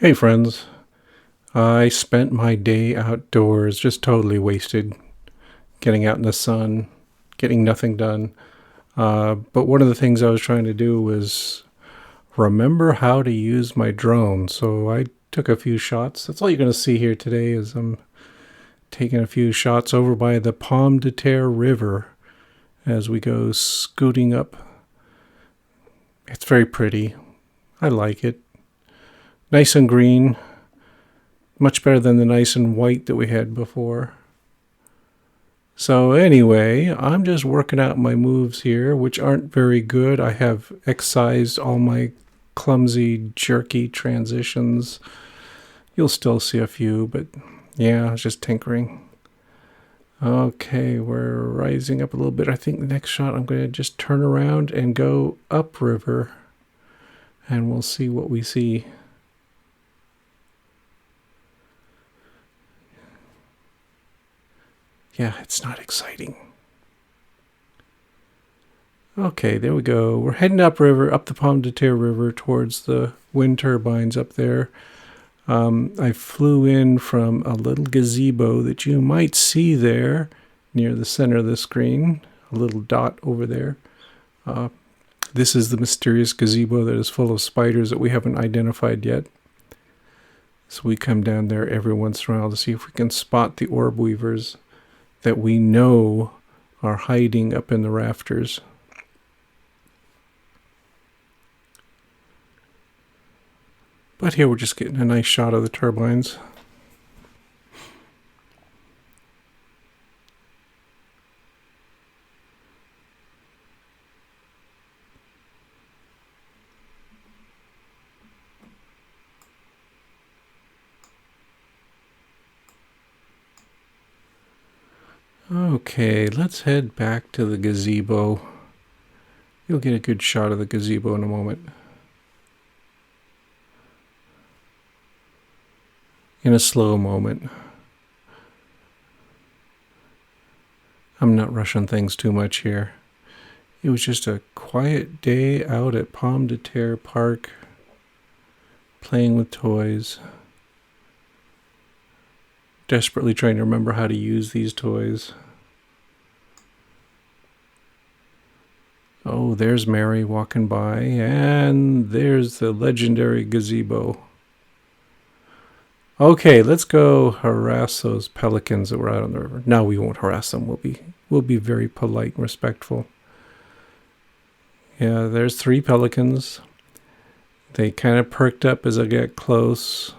Hey friends, I spent my day outdoors just totally wasted, getting out in the sun, getting nothing done. But one of the things I was trying to do was remember how to use my drone. So I took a few shots. That's all you're going to see here today is I'm taking a few shots over by the Pomme de Terre River as we go scooting up. It's very pretty. I like it. Nice and green. Much better than the nice and white that we had before. So anyway, I'm just working out my moves here, which aren't very good. I have excised all my clumsy, jerky transitions. You'll still see a few, but yeah, it's just tinkering. Okay, we're rising up a little bit. I think the next shot I'm going to just turn around and go upriver, and we'll see what we see. Yeah, it's not exciting. Okay, there we go. We're heading upriver, up the Pomme de Terre River towards the wind turbines up there. I flew in from a little gazebo that you might see there near the center of the screen, a little dot over there. This is the mysterious gazebo that is full of spiders that we haven't identified yet. So we come down there every once in a while to see if we can spot the orb weavers that we know are hiding up in the rafters. But here we're just getting a nice shot of the turbines. Okay, let's head back to the gazebo. You'll get a good shot of the gazebo in a moment. In a slow moment. I'm not rushing things too much here. It was just a quiet day out at Pomme de Terre Park, playing with toys. Desperately trying to remember how to use these toys. Oh, there's Mary walking by, and there's the legendary gazebo. Okay, let's go harass those pelicans that were out on the river. No, we won't harass them. We'll be very polite and respectful. Yeah, there's 3 pelicans. They kind of perked up as I got close.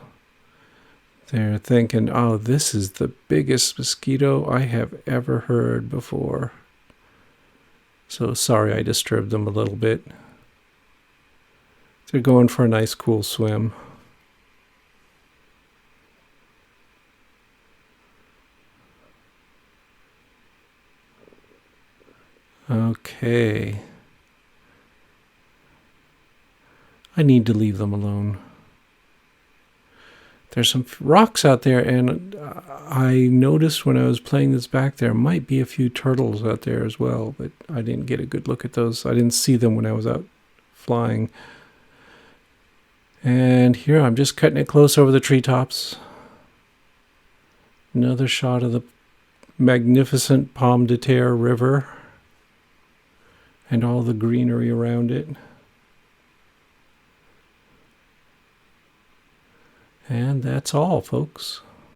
They're thinking, oh, this is the biggest mosquito I have ever heard before. So sorry I disturbed them a little bit. They're going for a nice cool swim. Okay. I need to leave them alone. There's some rocks out there, and I noticed when I was playing this back there might be a few turtles out there as well, but I didn't get a good look at those. I didn't see them when I was out flying. And here I'm just cutting it close over the treetops. Another shot of the magnificent Pomme de Terre River and all the greenery around it. And that's all, folks.